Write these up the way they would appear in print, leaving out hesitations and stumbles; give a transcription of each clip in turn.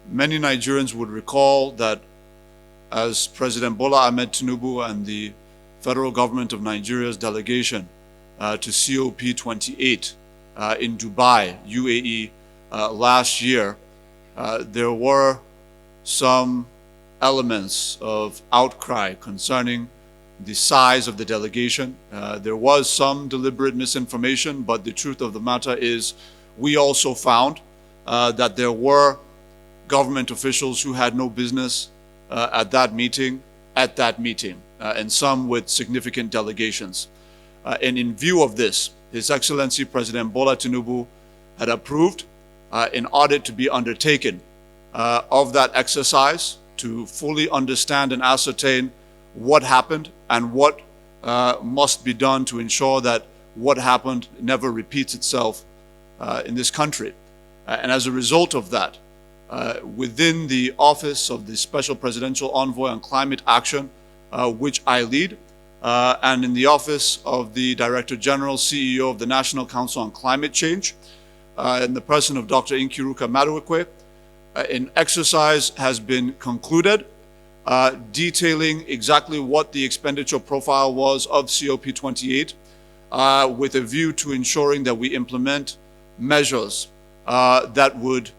Many Nigerians would recall that as President Bola Tinubu and the federal government of Nigeria's delegation to COP28 in Dubai, UAE, last year, there were some elements of outcry concerning the size of the delegation. There was some deliberate misinformation, but the truth of the matter is we also found that there were government officials who had no business at that meeting, and some with significant delegations. And in view of this, His Excellency President Bola Tinubu had approved an audit to be undertaken of that exercise to fully understand and ascertain what happened and what must be done to ensure that what happened never repeats itself in this country. And as a result of that, within the Office of the Special Presidential Envoy on Climate Action, which I lead, and in the Office of the Director-General, CEO of the National Council on Climate Change, in the person of Dr. Nkiruka Maduekwe, an exercise has been concluded detailing exactly what the expenditure profile was of COP28 with a view to ensuring that we implement measures that would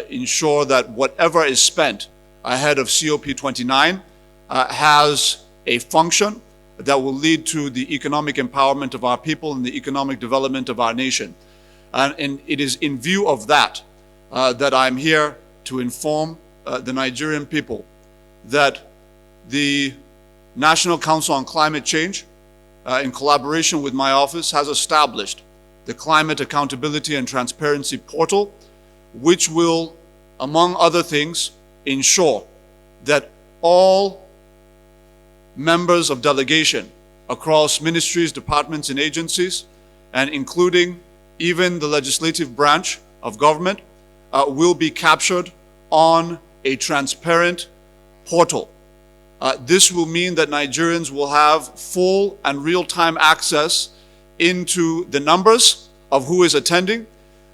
ensure that whatever is spent ahead of COP29 has a function that will lead to the economic empowerment of our people and the economic development of our nation. And it is in view of that that I'm here to inform the Nigerian people that the National Council on Climate Change, in collaboration with my office, has established the Climate Accountability and Transparency Portal, which will, among other things, ensure that all members of delegation across ministries, departments, and agencies, and including even the legislative branch of government, will be captured on a transparent portal. This will mean that Nigerians will have full and real-time access into the numbers of who is attending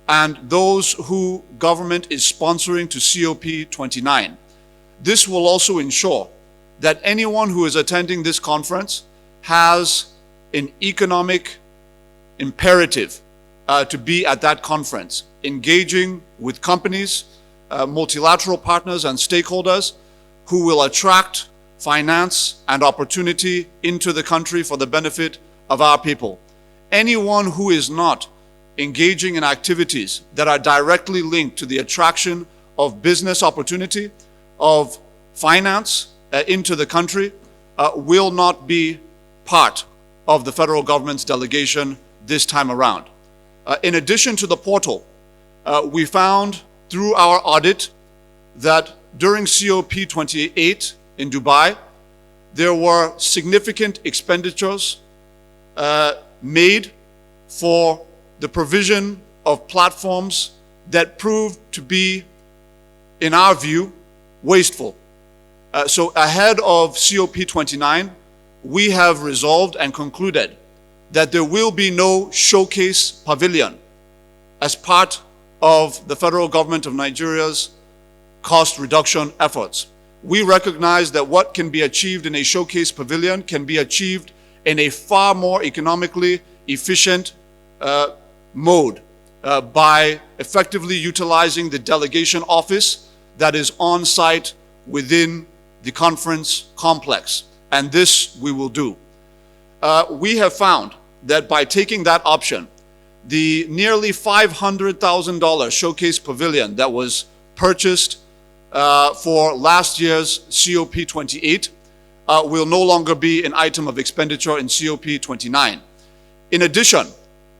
and those who government is sponsoring to COP29. This will also ensure that anyone who is attending this conference has an economic imperative to be at that conference, engaging with companies, multilateral partners and stakeholders who will attract finance and opportunity into the country for the benefit of our people. Anyone who is not engaging in activities that are directly linked to the attraction of business opportunity, of finance into the country, will not be part of the federal government's delegation this time around. In addition to the portal, we found through our audit that during COP28 in Dubai, there were significant expenditures made for the provision of platforms that proved to be, in our view, wasteful. So ahead of COP29, we have resolved and concluded that there will be no showcase pavilion as part of the federal government of Nigeria's cost reduction efforts. We recognize that what can be achieved in a showcase pavilion can be achieved in a far more economically efficient mode by effectively utilizing the delegation office that is on site within the conference complex. And this we will do. We have found that by taking that option, the nearly $500,000 showcase pavilion that was purchased for last year's COP28 will no longer be an item of expenditure in COP29. In addition,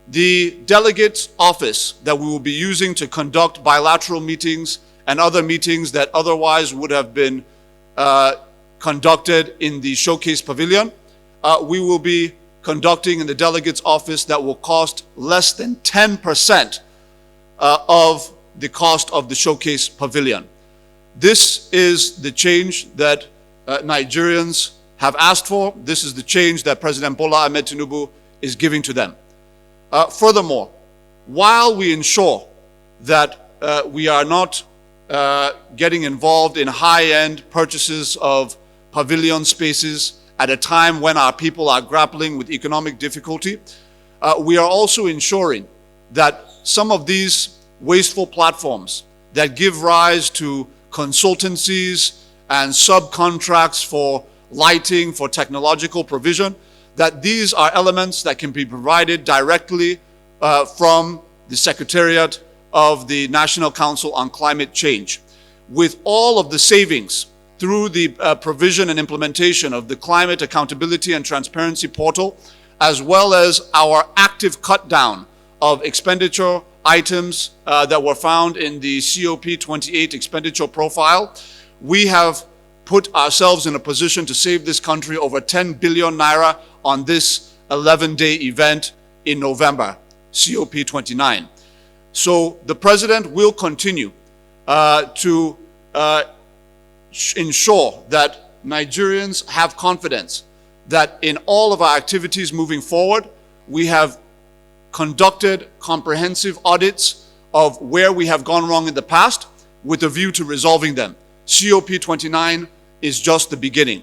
the delegates' office that we will be using to conduct bilateral meetings and other meetings that otherwise would have been conducted in the showcase pavilion, we will be conducting in the delegates' office that will cost less than 10% of the cost of the showcase pavilion. This is the change that Nigerians have asked for. This is the change that President Bola Tinubu is giving to them. Furthermore, while we ensure that we are not getting involved in high-end purchases of pavilion spaces at a time when our people are grappling with economic difficulty. We are also ensuring that some of these wasteful platforms that give rise to consultancies and subcontracts for lighting, for technological provision, that these are elements that can be provided directly from the Secretariat of the National Council on Climate Change. With all of the savings through the provision and implementation of the Climate Accountability and Transparency Portal, as well as our active cut down of expenditure items that were found in the COP28 expenditure profile, we have put ourselves in a position to save this country over 10 billion naira on this 11-day event in November, COP29. So the President will continue to ensure that Nigerians have confidence that in all of our activities moving forward, we have conducted comprehensive audits of where we have gone wrong in the past with a view to resolving them. COP29 is just the beginning.